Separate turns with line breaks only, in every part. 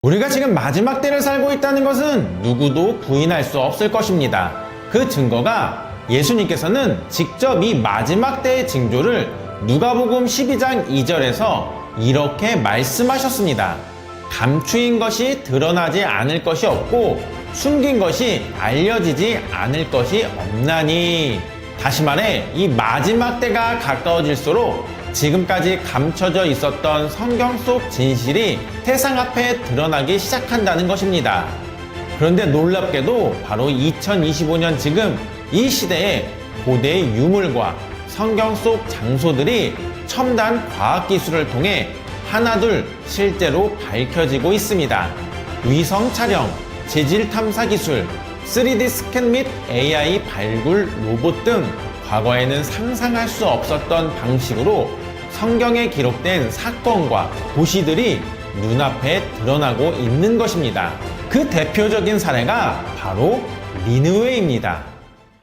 우리가 지금 마지막 때를 살고 있다는 것은 누구도 부인할 수 없을 것입니다. 그 증거가 예수님께서는 직접 이 마지막 때의 징조를 누가복음 12장 2절에서 이렇게 말씀하셨습니다. 감추인 것이 드러나지 않을 것이 없고 숨긴 것이 알려지지 않을 것이 없나니. 다시 말해 이 마지막 때가 가까워질수록 지금까지 감춰져 있었던 성경 속 진실이 세상 앞에 드러나기 시작한다는 것입니다. 그런데 놀랍게도 바로 2025년 지금 이 시대에 고대 유물과 성경 속 장소들이 첨단 과학기술을 통해 하나둘 실제로 밝혀지고 있습니다. 위성 촬영, 재질 탐사 기술, 3D 스캔 및 AI 발굴 로봇 등 과거에는 상상할 수 없었던 방식으로 성경에 기록된 사건과 도시들이 눈앞에 드러나고 있는 것입니다. 그 대표적인 사례가 바로 니느웨입니다.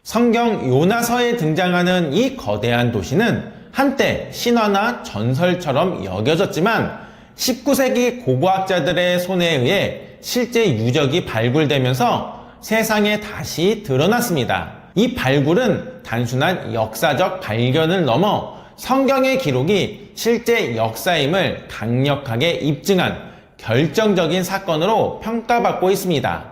성경 요나서에 등장하는 이 거대한 도시는 한때 신화나 전설처럼 여겨졌지만 19세기 고고학자들의 손에 의해 실제 유적이 발굴되면서 세상에 다시 드러났습니다. 이 발굴은 단순한 역사적 발견을 넘어 성경의 기록이 실제 역사임을 강력하게 입증한 결정적인 사건으로 평가받고 있습니다.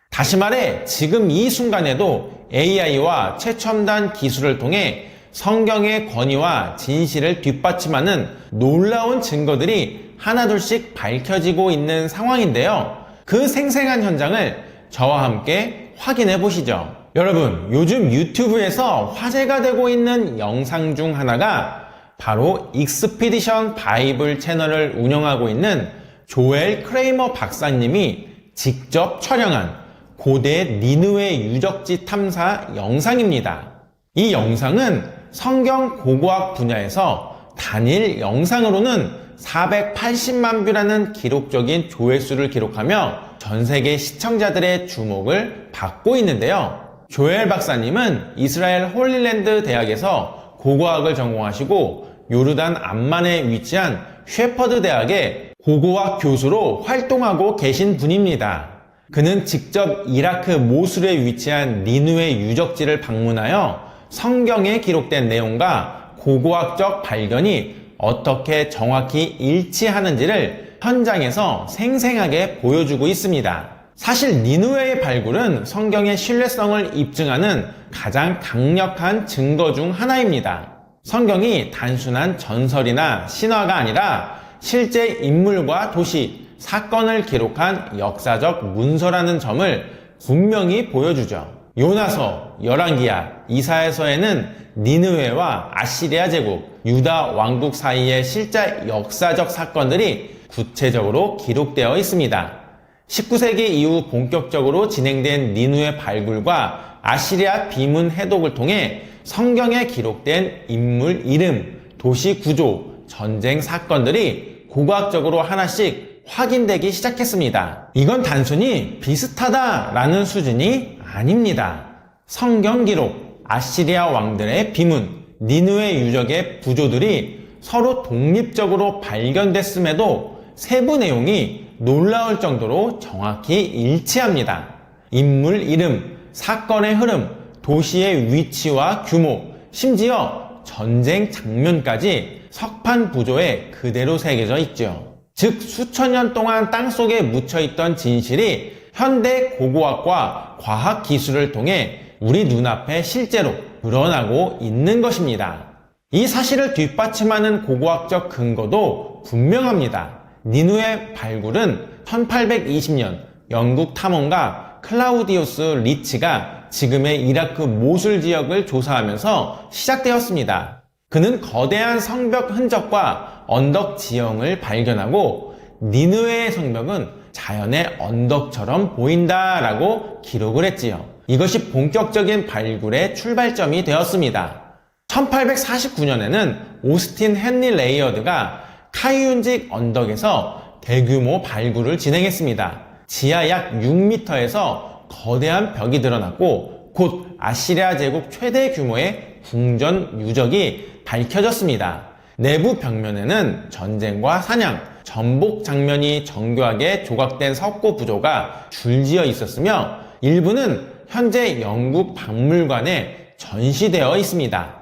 다시 말해 지금 이 순간에도 AI와 최첨단 기술을 통해 성경의 권위와 진실을 뒷받침하는 놀라운 증거들이 하나둘씩 밝혀지고 있는 상황인데요. 그 생생한 현장을 저와 함께 확인해 보시죠. 여러분, 요즘 유튜브에서 화제가 되고 있는 영상 중 하나가 바로 익스피디션 바이블 채널을 운영하고 있는 조엘 크레이머 박사님이 직접 촬영한 고대 니느웨 유적지 탐사 영상입니다. 이 영상은 성경 고고학 분야에서 단일 영상으로는 480만 뷰라는 기록적인 조회수를 기록하며 전 세계 시청자들의 주목을 받고 있는데요. 조엘 박사님은 이스라엘 홀리랜드 대학에서 고고학을 전공하시고 요르단 암만에 위치한 셰퍼드 대학의 고고학 교수로 활동하고 계신 분입니다. 그는 직접 이라크 모술에 위치한 니느웨 유적지를 방문하여 성경에 기록된 내용과 고고학적 발견이 어떻게 정확히 일치하는지를 현장에서 생생하게 보여주고 있습니다. 사실 니느웨의 발굴은 성경의 신뢰성을 입증하는 가장 강력한 증거 중 하나입니다. 성경이 단순한 전설이나 신화가 아니라 실제 인물과 도시, 사건을 기록한 역사적 문서라는 점을 분명히 보여주죠. 요나서, 열왕기하, 이사야서에는 니느웨와 아시리아 제국, 유다 왕국 사이의 실제 역사적 사건들이 구체적으로 기록되어 있습니다. 19세기 이후 본격적으로 진행된 니느웨 발굴과 아시리아 비문 해독을 통해 성경에 기록된 인물 이름, 도시 구조, 전쟁 사건들이 고고학적으로 하나씩 확인되기 시작했습니다. 이건 단순히 비슷하다라는 수준이 아닙니다. 성경 기록, 아시리아 왕들의 비문, 니느웨 유적의 부조들이 서로 독립적으로 발견됐음에도 세부 내용이 놀라울 정도로 정확히 일치합니다. 인물 이름, 사건의 흐름, 도시의 위치와 규모, 심지어 전쟁 장면까지 석판 부조에 그대로 새겨져 있죠. 즉 수천 년 동안 땅속에 묻혀있던 진실이 현대 고고학과 과학 기술을 통해 우리 눈앞에 실제로 드러나고 있는 것입니다. 이 사실을 뒷받침하는 고고학적 근거도 분명합니다. 니느웨 발굴은 1820년 영국 탐험가 클라우디우스 리치가 지금의 이라크 모술 지역을 조사하면서 시작되었습니다. 그는 거대한 성벽 흔적과 언덕 지형을 발견하고 니느웨의 성벽은 자연의 언덕처럼 보인다라고 기록을 했지요. 이것이 본격적인 발굴의 출발점이 되었습니다. 1849년에는 오스틴 헨리 레이어드가 카이윤직 언덕에서 대규모 발굴을 진행했습니다. 지하 약 6m에서 거대한 벽이 드러났고 곧 아시리아 제국 최대 규모의 궁전 유적이 밝혀졌습니다. 내부 벽면에는 전쟁과 사냥, 전복 장면이 정교하게 조각된 석고 부조가 줄지어 있었으며 일부는 현재 영국 박물관에 전시되어 있습니다.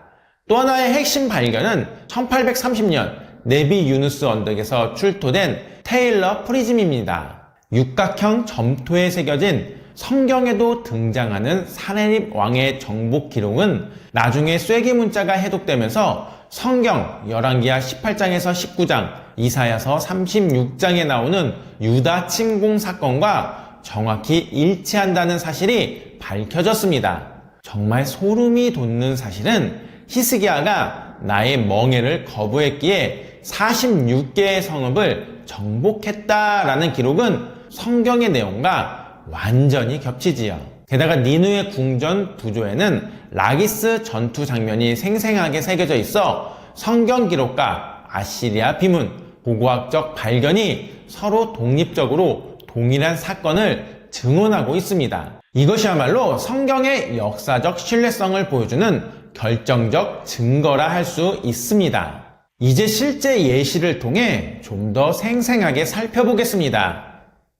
또 하나의 핵심 발견은 1830년 네비 유누스 언덕에서 출토된 테일러 프리즘입니다. 육각형 점토에 새겨진 성경에도 등장하는 사네립 왕의 정복 기록은 나중에 쐐기 문자가 해독되면서 성경 열왕기하 18장에서 19장, 이사야서 36장에 나오는 유다 침공 사건과 정확히 일치한다는 사실이 밝혀졌습니다. 정말 소름이 돋는 사실은 히스기야가 나의 멍에를 거부했기에 46개의 성읍을 정복했다라는 기록은 성경의 내용과 완전히 겹치지요. 게다가 니누의 궁전 부조에는 라기스 전투 장면이 생생하게 새겨져 있어 성경 기록과 아시리아 비문, 고고학적 발견이 서로 독립적으로 동일한 사건을 증언하고 있습니다. 이것이야말로 성경의 역사적 신뢰성을 보여주는 결정적 증거라 할 수 있습니다. 이제 실제 예시를 통해 좀 더 생생하게 살펴보겠습니다.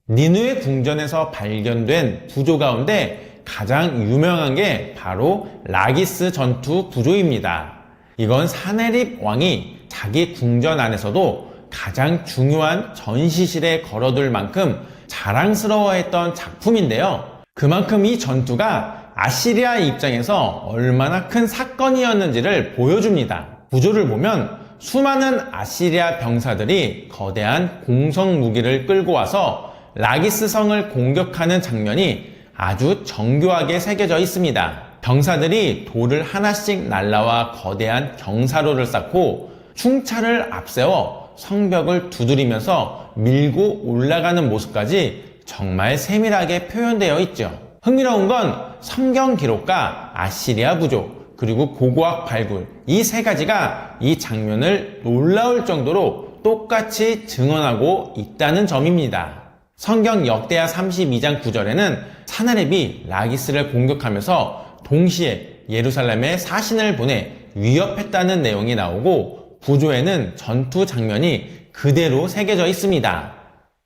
니누의 궁전에서 발견된 부조 가운데 가장 유명한 게 바로 라기스 전투 부조입니다. 이건 사네립 왕이 자기 궁전 안에서도 가장 중요한 전시실에 걸어둘 만큼 자랑스러워했던 작품인데요. 그만큼 이 전투가 아시리아 입장에서 얼마나 큰 사건이었는지를 보여줍니다. 부조를 보면 수많은 아시리아 병사들이 거대한 공성 무기를 끌고 와서 라기스 성을 공격하는 장면이 아주 정교하게 새겨져 있습니다. 병사들이 돌을 하나씩 날라와 거대한 경사로를 쌓고 충차를 앞세워 성벽을 두드리면서 밀고 올라가는 모습까지 정말 세밀하게 표현되어 있죠. 흥미로운 건 성경 기록과 아시리아 부조, 그리고 고고학 발굴, 이 세 가지가 이 장면을 놀라울 정도로 똑같이 증언하고 있다는 점입니다. 성경 역대하 32장 9절에는 사네립이 라기스를 공격하면서 동시에 예루살렘에 사신을 보내 위협했다는 내용이 나오고 부조에는 전투 장면이 그대로 새겨져 있습니다.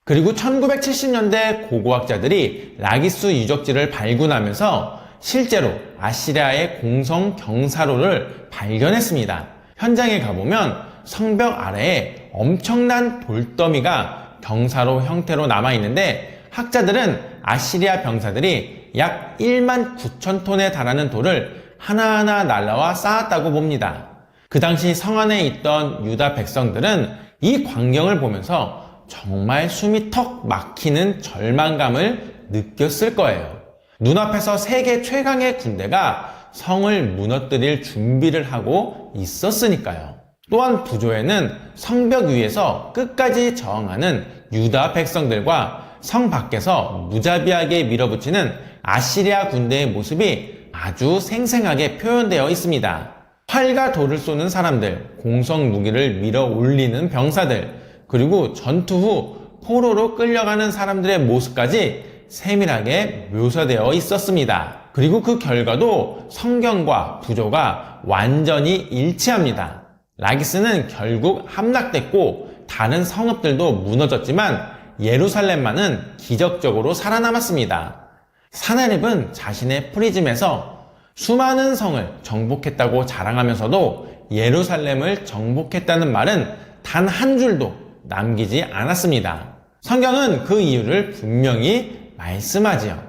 그리고 1970년대 고고학자들이 라기스 유적지를 발굴하면서 실제로 아시리아의 공성 경사로를 발견했습니다. 현장에 가보면 성벽 아래에 엄청난 돌더미가 경사로 형태로 남아있는데 학자들은 아시리아 병사들이 약 1만 9천 톤에 달하는 돌을 하나하나 날라와 쌓았다고 봅니다. 그 당시 성 안에 있던 유다 백성들은 이 광경을 보면서 정말 숨이 턱 막히는 절망감을 느꼈을 거예요. 눈앞에서 세계 최강의 군대가 성을 무너뜨릴 준비를 하고 있었으니까요. 또한 부조에는 성벽 위에서 끝까지 저항하는 유다 백성들과 성 밖에서 무자비하게 밀어붙이는 아시리아 군대의 모습이 아주 생생하게 표현되어 있습니다. 활과 돌을 쏘는 사람들, 공성 무기를 밀어 올리는 병사들, 그리고 전투 후 포로로 끌려가는 사람들의 모습까지 세밀하게 묘사되어 있었습니다. 그리고 그 결과도 성경과 부조가 완전히 일치합니다. 라기스는 결국 함락됐고 다른 성읍들도 무너졌지만 예루살렘만은 기적적으로 살아남았습니다. 사네립은 자신의 프리즘에서 수많은 성을 정복했다고 자랑하면서도 예루살렘을 정복했다는 말은 단 한 줄도 남기지 않았습니다. 성경은 그 이유를 분명히 말씀하지요.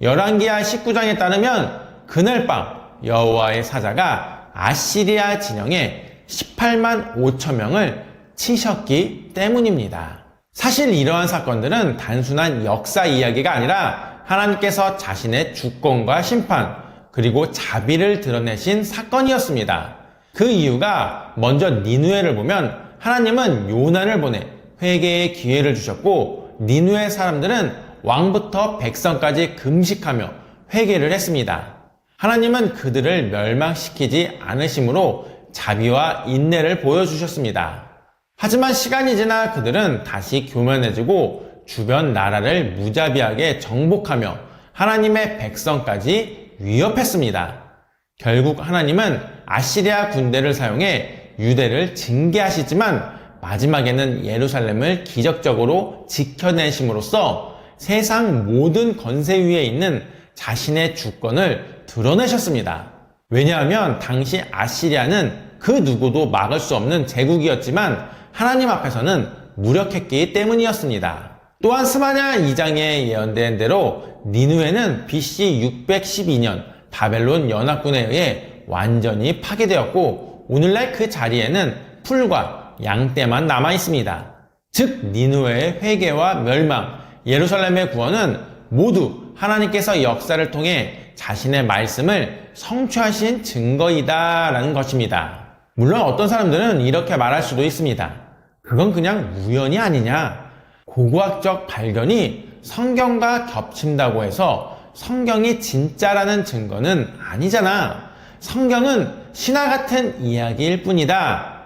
열왕기하 19장에 따르면 그날 밤 여호와의 사자가 아시리아 진영에 18만 5천 명을 치셨기 때문입니다. 사실 이러한 사건들은 단순한 역사 이야기가 아니라 하나님께서 자신의 주권과 심판 그리고 자비를 드러내신 사건이었습니다. 그 이유가 먼저 니느웨를 보면 하나님은 요나를 보내 회개의 기회를 주셨고 니느웨 사람들은 왕부터 백성까지 금식하며 회개를 했습니다. 하나님은 그들을 멸망시키지 않으심으로 자비와 인내를 보여주셨습니다. 하지만 시간이 지나 그들은 다시 교만해지고 주변 나라를 무자비하게 정복하며 하나님의 백성까지 위협했습니다. 결국 하나님은 아시리아 군대를 사용해 유대를 징계하시지만 마지막에는 예루살렘을 기적적으로 지켜내심으로써 세상 모든 권세 위에 있는 자신의 주권을 드러내셨습니다. 왜냐하면 당시 아시리아는 그 누구도 막을 수 없는 제국이었지만 하나님 앞에서는 무력했기 때문이었습니다. 또한 스바냐 2장에 예언된 대로 니느웨는 BC 612년 바벨론 연합군에 의해 완전히 파괴되었고 오늘날 그 자리에는 풀과 양떼만 남아 있습니다. 즉 니느웨의 회개와 멸망, 예루살렘의 구원은 모두 하나님께서 역사를 통해 자신의 말씀을 성취하신 증거이다 라는 것입니다. 물론 어떤 사람들은 이렇게 말할 수도 있습니다. 그건 그냥 우연이 아니냐. 고고학적 발견이 성경과 겹친다고 해서 성경이 진짜라는 증거는 아니잖아. 성경은 신화 같은 이야기일 뿐이다.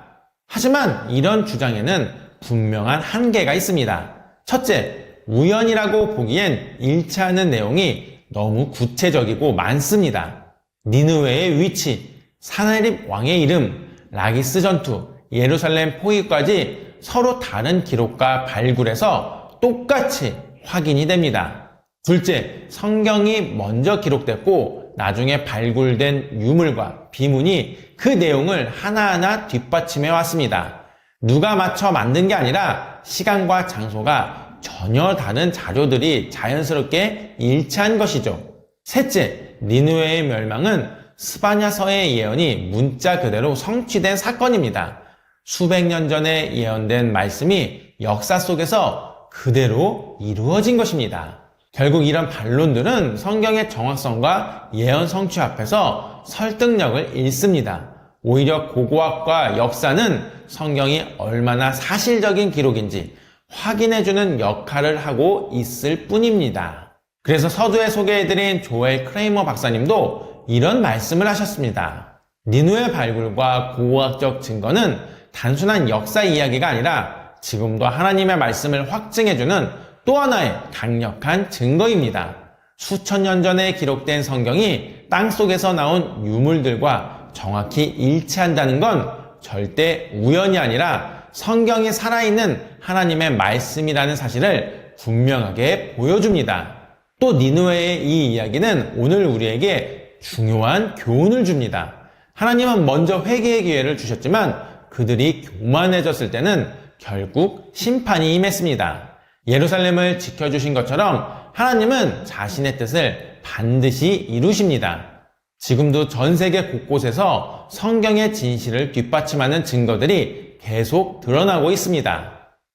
하지만 이런 주장에는 분명한 한계가 있습니다. 첫째, 우연이라고 보기엔 일치하는 내용이 너무 구체적이고 많습니다. 니느웨의 위치, 사나립 왕의 이름, 라기스 전투, 예루살렘 포위까지 서로 다른 기록과 발굴해서 똑같이 확인이 됩니다. 둘째, 성경이 먼저 기록됐고 나중에 발굴된 유물과 비문이 그 내용을 하나하나 뒷받침해 왔습니다. 누가 맞춰 만든 게 아니라 시간과 장소가 전혀 다른 자료들이 자연스럽게 일치한 것이죠. 셋째, 니느웨의 멸망은 스바냐서의 예언이 문자 그대로 성취된 사건입니다. 수백 년 전에 예언된 말씀이 역사 속에서 그대로 이루어진 것입니다. 결국 이런 반론들은 성경의 정확성과 예언 성취 앞에서 설득력을 잃습니다. 오히려 고고학과 역사는 성경이 얼마나 사실적인 기록인지 확인해주는 역할을 하고 있을 뿐입니다. 그래서 서두에 소개해드린 조엘 크레이머 박사님도 이런 말씀을 하셨습니다. 니느웨 발굴과 고고학적 증거는 단순한 역사 이야기가 아니라 지금도 하나님의 말씀을 확증해주는 또 하나의 강력한 증거입니다. 수천 년 전에 기록된 성경이 땅속에서 나온 유물들과 정확히 일치한다는 건 절대 우연이 아니라 성경이 살아있는 하나님의 말씀이라는 사실을 분명하게 보여줍니다. 또 니느웨의 이 이야기는 오늘 우리에게 중요한 교훈을 줍니다. 하나님은 먼저 회개의 기회를 주셨지만 그들이 교만해졌을 때는 결국 심판이 임했습니다. 예루살렘을 지켜주신 것처럼 하나님은 자신의 뜻을 반드시 이루십니다. 지금도 전 세계 곳곳에서 성경의 진실을 뒷받침하는 증거들이 계속 드러나고 있습니다.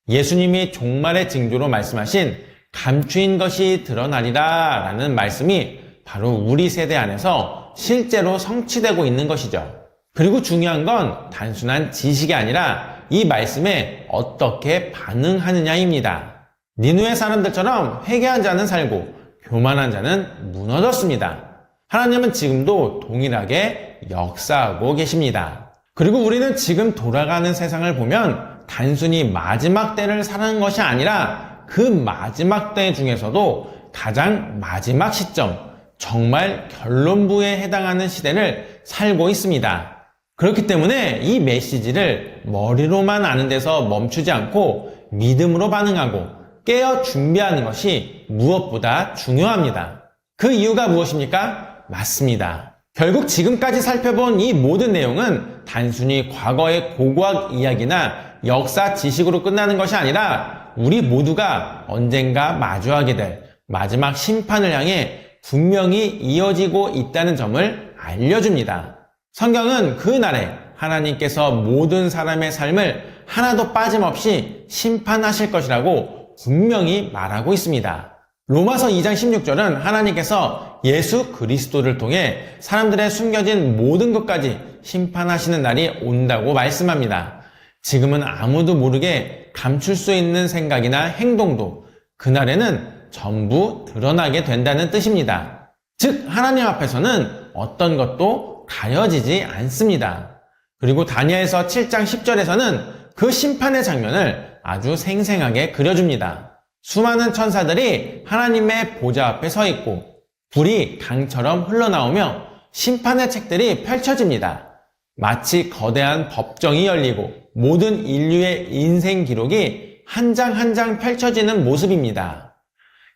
예수님이 종말의 징조로 말씀하신 감추인 것이 드러나리라 라는 말씀이 바로 우리 세대 안에서 실제로 성취되고 있는 것이죠. 그리고 중요한 건 단순한 지식이 아니라 이 말씀에 어떻게 반응하느냐입니다. 니느웨 사람들처럼 회개한 자는 살고 교만한 자는 무너졌습니다. 하나님은 지금도 동일하게 역사하고 계십니다. 그리고 우리는 지금 돌아가는 세상을 보면 단순히 마지막 때를 사는 것이 아니라 그 마지막 때 중에서도 가장 마지막 시점, 정말 결론부에 해당하는 시대를 살고 있습니다. 그렇기 때문에 이 메시지를 머리로만 아는 데서 멈추지 않고 믿음으로 반응하고 깨어 준비하는 것이 무엇보다 중요합니다. 그 이유가 무엇입니까? 맞습니다. 결국 지금까지 살펴본 이 모든 내용은 단순히 과거의 고고학 이야기나 역사 지식으로 끝나는 것이 아니라 우리 모두가 언젠가 마주하게 될 마지막 심판을 향해 분명히 이어지고 있다는 점을 알려줍니다. 성경은 그 날에 하나님께서 모든 사람의 삶을 하나도 빠짐없이 심판하실 것이라고 분명히 말하고 있습니다. 로마서 2장 16절은 하나님께서 예수 그리스도를 통해 사람들의 숨겨진 모든 것까지 심판하시는 날이 온다고 말씀합니다. 지금은 아무도 모르게 감출 수 있는 생각이나 행동도 그날에는 전부 드러나게 된다는 뜻입니다. 즉 하나님 앞에서는 어떤 것도 가려지지 않습니다. 그리고 다니엘서 7장 10절에서는 그 심판의 장면을 아주 생생하게 그려줍니다. 수많은 천사들이 하나님의 보좌 앞에 서 있고 불이 강처럼 흘러나오며 심판의 책들이 펼쳐집니다. 마치 거대한 법정이 열리고 모든 인류의 인생 기록이 한 장 한 장 펼쳐지는 모습입니다.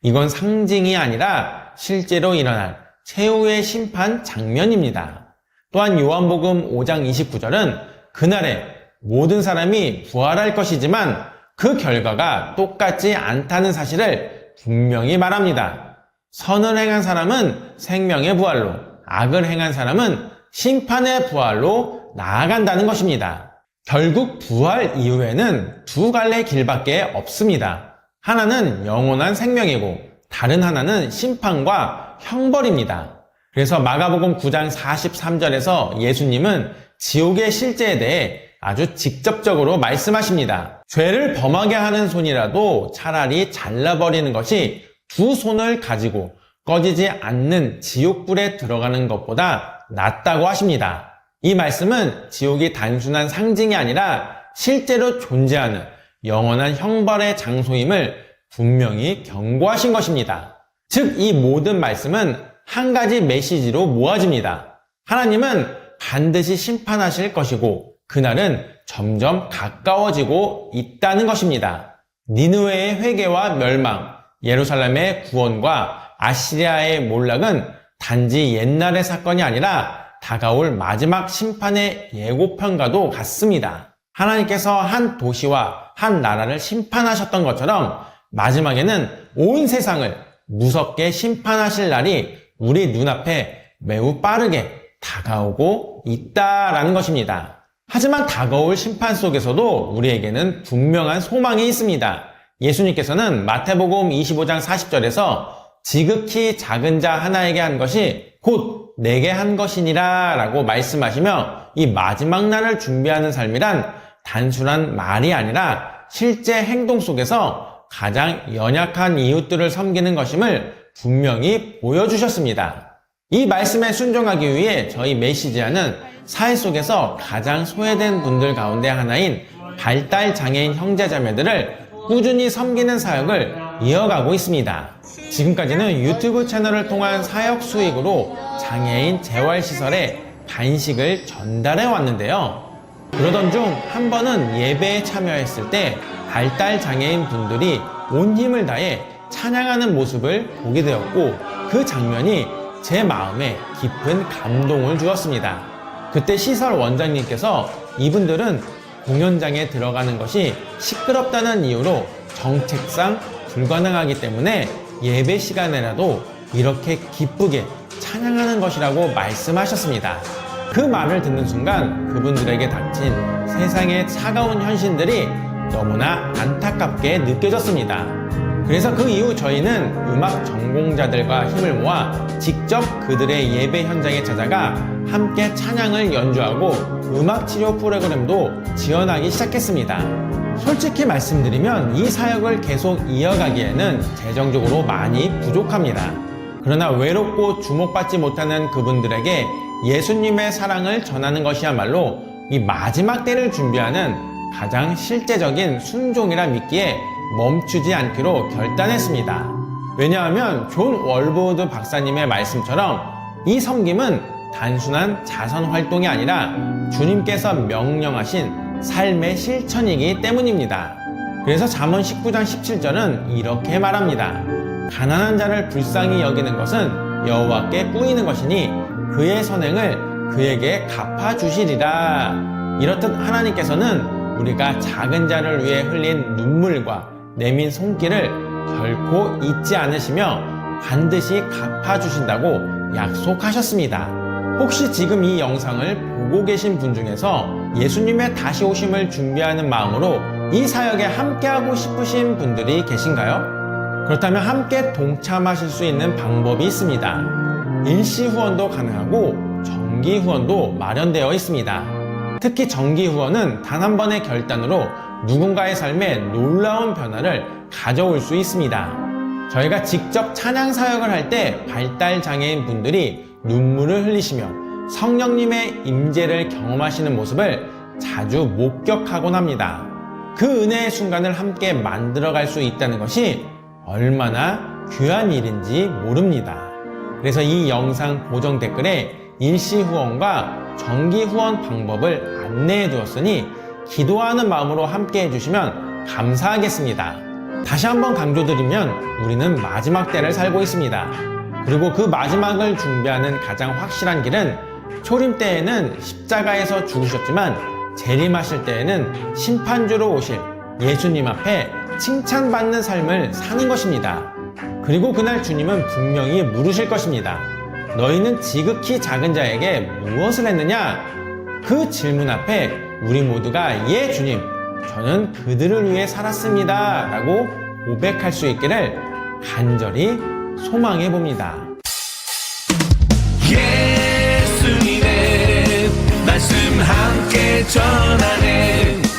이건 상징이 아니라 실제로 일어날 최후의 심판 장면입니다. 또한 요한복음 5장 29절은 그날에 모든 사람이 부활할 것이지만 그 결과가 똑같지 않다는 사실을 분명히 말합니다. 선을 행한 사람은 생명의 부활로, 악을 행한 사람은 심판의 부활로 나아간다는 것입니다. 결국 부활 이후에는 두 갈래 길밖에 없습니다. 하나는 영원한 생명이고 다른 하나는 심판과 형벌입니다. 그래서 마가복음 9장 43절에서 예수님은 지옥의 실제에 대해 아주 직접적으로 말씀하십니다. 죄를 범하게 하는 손이라도 차라리 잘라버리는 것이 두 손을 가지고 꺼지지 않는 지옥불에 들어가는 것보다 낫다고 하십니다. 이 말씀은 지옥이 단순한 상징이 아니라 실제로 존재하는 영원한 형벌의 장소임을 분명히 경고하신 것입니다. 즉, 이 모든 말씀은 한 가지 메시지로 모아집니다. 하나님은 반드시 심판하실 것이고 그날은 점점 가까워지고 있다는 것입니다. 니느웨의 회개와 멸망, 예루살렘의 구원과 아시리아의 몰락은 단지 옛날의 사건이 아니라 다가올 마지막 심판의 예고편과도 같습니다. 하나님께서 한 도시와 한 나라를 심판하셨던 것처럼 마지막에는 온 세상을 무섭게 심판하실 날이 우리 눈앞에 매우 빠르게 다가오고 있다라는 것입니다. 하지만 다가올 심판 속에서도 우리에게는 분명한 소망이 있습니다. 예수님께서는 마태복음 25장 40절에서 지극히 작은 자 하나에게 한 것이 곧 내게 한 것이니라 라고 말씀하시며 이 마지막 날을 준비하는 삶이란 단순한 말이 아니라 실제 행동 속에서 가장 연약한 이웃들을 섬기는 것임을 분명히 보여주셨습니다. 이 말씀에 순종하기 위해 저희 메시지아는 사회 속에서 가장 소외된 분들 가운데 하나인 발달장애인 형제자매들을 꾸준히 섬기는 사역을 이어가고 있습니다. 지금까지는 유튜브 채널을 통한 사역 수익으로 장애인 재활시설에 간식을 전달해 왔는데요. 그러던 중 한 번은 예배에 참여했을 때 발달장애인 분들이 온 힘을 다해 찬양하는 모습을 보게 되었고 그 장면이 제 마음에 깊은 감동을 주었습니다. 그때 시설 원장님께서 이분들은 공연장에 들어가는 것이 시끄럽다는 이유로 정책상 불가능하기 때문에 예배 시간에라도 이렇게 기쁘게 찬양하는 것이라고 말씀하셨습니다. 그 말을 듣는 순간 그분들에게 닥친 세상의 차가운 현실들이 너무나 안타깝게 느껴졌습니다. 그래서 그 이후 저희는 음악 전공자들과 힘을 모아 직접 그들의 예배 현장에 찾아가 함께 찬양을 연주하고 음악 치료 프로그램도 지원하기 시작했습니다. 솔직히 말씀드리면 이 사역을 계속 이어가기에는 재정적으로 많이 부족합니다. 그러나 외롭고 주목받지 못하는 그분들에게 예수님의 사랑을 전하는 것이야말로 이 마지막 때를 준비하는 가장 실제적인 순종이라 믿기에 멈추지 않기로 결단했습니다. 왜냐하면 존 월보우드 박사님의 말씀처럼 이 섬김은 단순한 자선 활동이 아니라 주님께서 명령하신 삶의 실천이기 때문입니다. 그래서 잠언 19장 17절은 이렇게 말합니다. 가난한 자를 불쌍히 여기는 것은 여호와께 뿌이는 것이니 그의 선행을 그에게 갚아주시리라. 이렇듯 하나님께서는 우리가 작은 자를 위해 흘린 눈물과 내민 손길을 결코 잊지 않으시며 반드시 갚아주신다고 약속하셨습니다. 혹시 지금 이 영상을 보고 계신 분 중에서 예수님의 다시 오심을 준비하는 마음으로 이 사역에 함께하고 싶으신 분들이 계신가요? 그렇다면 함께 동참하실 수 있는 방법이 있습니다. 일시 후원도 가능하고 정기 후원도 마련되어 있습니다. 특히 정기 후원은 단 한 번의 결단으로 누군가의 삶에 놀라운 변화를 가져올 수 있습니다. 저희가 직접 찬양 사역을 할 때 발달장애인 분들이 눈물을 흘리시며 성령님의 임재를 경험하시는 모습을 자주 목격하곤 합니다. 그 은혜의 순간을 함께 만들어갈 수 있다는 것이 얼마나 귀한 일인지 모릅니다. 그래서 이 영상 고정 댓글에 일시 후원과 정기 후원 방법을 안내해 두었으니 기도하는 마음으로 함께 해주시면 감사하겠습니다. 다시 한번 강조드리면 우리는 마지막 때를 살고 있습니다. 그리고 그 마지막을 준비하는 가장 확실한 길은 초림 때에는 십자가에서 죽으셨지만 재림하실 때에는 심판주로 오실 예수님 앞에 칭찬받는 삶을 사는 것입니다. 그리고 그날 주님은 분명히 물으실 것입니다. 너희는 지극히 작은 자에게 무엇을 했느냐? 그 질문 앞에 우리 모두가 예 주님, 저는 그들을 위해 살았습니다 라고 고백할 수 있기를 간절히 소망해 봅니다.
예수님의 말씀 함께 전하네.